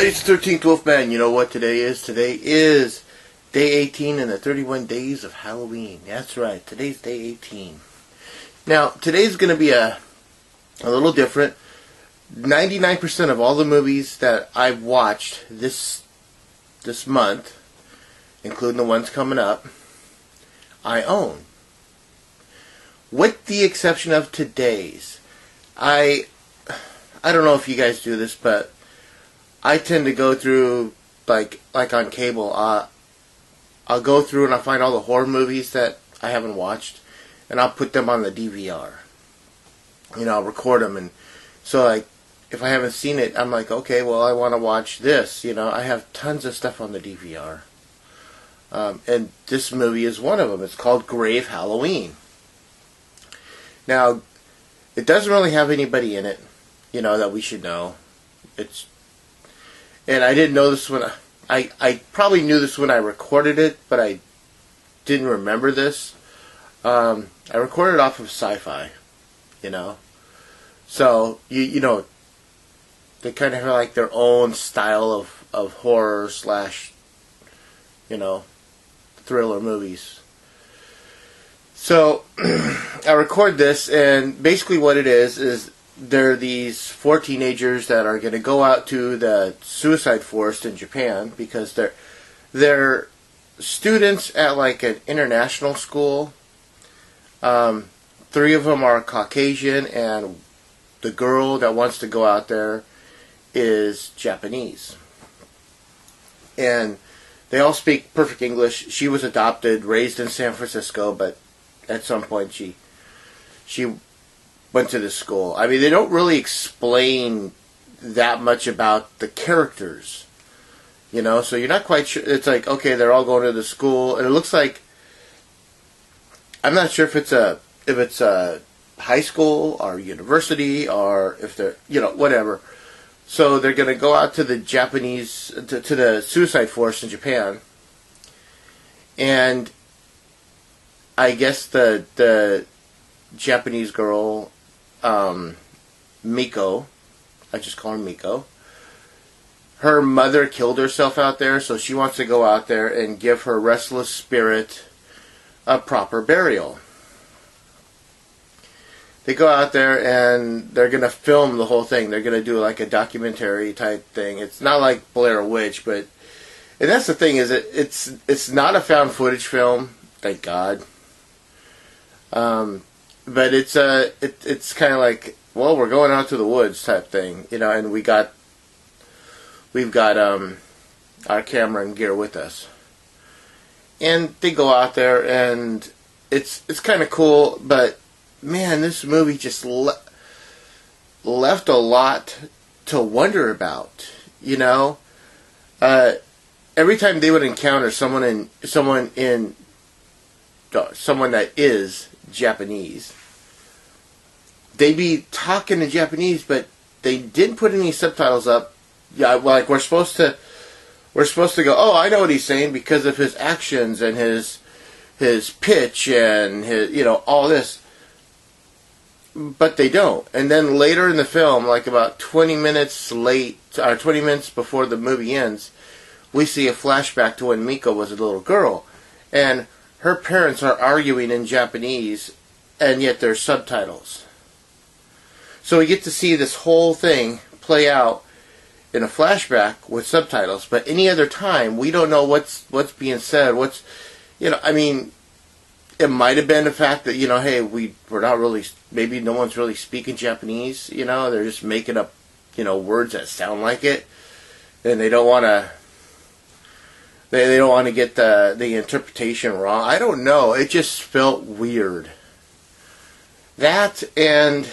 it's 13th Wolfman. You know what today is? Today is day 18 in the 31 days of Halloween. That's right. Today's day 18. Now, today's going to be a little different. 99% of all the movies that I've watched this month, including the ones coming up, I own. With the exception of today's. I don't know if you guys do this, but I tend to go through, like on cable, I'll go through and I'll find all the horror movies that I haven't watched, and I'll put them on the DVR. You know, I'll record them, and so like, if I haven't seen it, I'm like, okay, well, I want to watch this. You know, I have tons of stuff on the DVR. And this movie is one of them. It's called Grave Halloween. Now, it doesn't really have anybody in it, you know, that we should know. And I didn't know this when I probably knew this when I recorded it, but I didn't remember this. I recorded it off of SYFY, you know. So, you know, they kind of have like their own style of horror / you know, thriller movies. So, I record this, and basically what it is there are these 4 teenagers that are going to go out to the suicide forest in Japan because they're students at like an international school. 3 of them are Caucasian, and the girl that wants to go out there is Japanese. And they all speak perfect English. She was adopted, raised in San Francisco, but at some point she went to this school. I mean, they don't really explain that much about the characters, you know, so you're not quite sure. It's like, okay, they're all going to the school, and it looks like, I'm not sure if it's a high school or university, or if they're, you know, whatever. So they're going to go out to the Japanese, to the suicide forest in Japan, and I guess the Japanese girl, Miko, I just call her Miko, her mother killed herself out there, so she wants to go out there and give her restless spirit a proper burial. They go out there and they're going to film the whole thing. They're going to do like a documentary type thing. It's not like Blair Witch, but, and that's the thing, is it's not a found footage film, thank God. But it's kind of like, well, we're going out to the woods type thing, you know, and we've got our camera and gear with us. And they go out there, and it's kind of cool, but man, this movie just left a lot to wonder about, you know. Every time they would encounter someone that is Japanese, they'd be talking in Japanese, but they didn't put any subtitles up. Yeah, like we're supposed to go, oh, I know what he's saying because of his actions and his pitch and his, you know, all this. But they don't. And then later in the film, like about 20 minutes before the movie ends, we see a flashback to when Miko was a little girl, and her parents are arguing in Japanese, and yet there's subtitles. So we get to see this whole thing play out in a flashback with subtitles. But any other time, we don't know what's being said. You know, I mean, it might have been the fact that, you know, hey, we're not really, maybe no one's really speaking Japanese. You know, they're just making up, you know, words that sound like it, and they don't want to. They don't want to get the interpretation wrong. I don't know. It just felt weird. That, and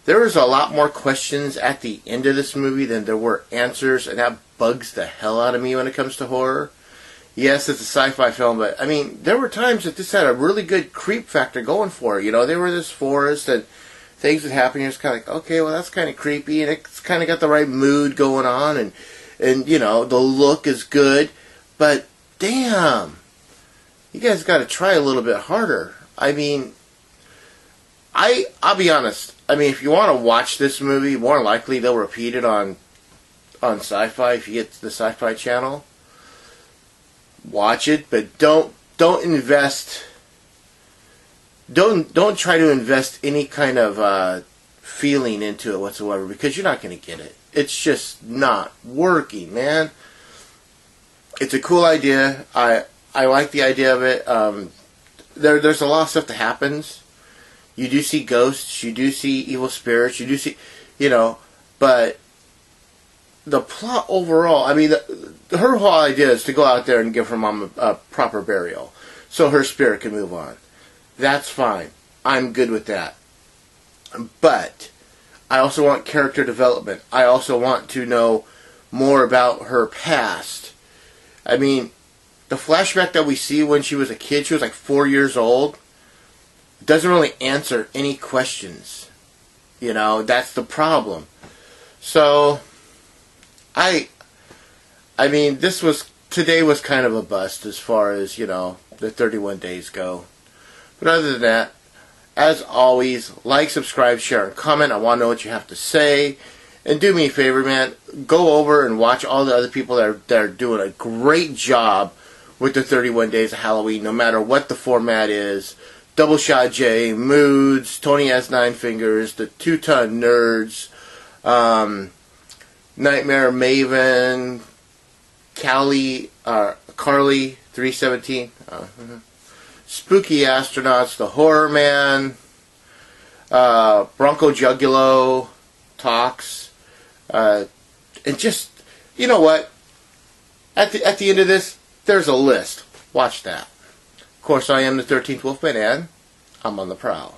there was a lot more questions at the end of this movie than there were answers, and that bugs the hell out of me when it comes to horror. Yes, it's a sci-fi film, but, I mean, there were times that this had a really good creep factor going for it. You know, they were in this forest, and things would happen, you're just kind of like, okay, well, that's kind of creepy, and it's kind of got the right mood going on, and you know, the look is good, but damn, you guys got to try a little bit harder. I mean, I'll be honest. I mean, if you want to watch this movie, more likely they'll repeat it on on SYFY. If you get the SYFY channel, watch it, but don't invest. Don't try to invest any kind of feeling into it whatsoever, because you're not going to get it. It's just not working, man. It's a cool idea. I like the idea of it. There's a lot of stuff that happens. You do see ghosts. You do see evil spirits. You do see, but the plot overall, I mean, her whole idea is to go out there and give her mom a proper burial so her spirit can move on. That's fine. I'm good with that. But I also want character development. I also want to know more about her past. I mean, the flashback that we see when she was a kid, she was like 4 years old, doesn't really answer any questions. That's the problem. So, I mean, today was kind of a bust as far as, the 31 days go. But other than that, as always, like, subscribe, share, and comment. I want to know what you have to say. And do me a favor, man. Go over and watch all the other people that are doing a great job with the 31 Days of Halloween, no matter what the format is. Double Shot J, Moods, Tony has 9 Fingers, the 2-Ton Nerds, Nightmare Maven, Carly 317, Spooky Astronauts, The Horror Man, Bronco Jugulo Talks, and just, you know what? At the end of this, there's a list. Watch that. Of course, I am the 13th Wolfman, and I'm on the prowl.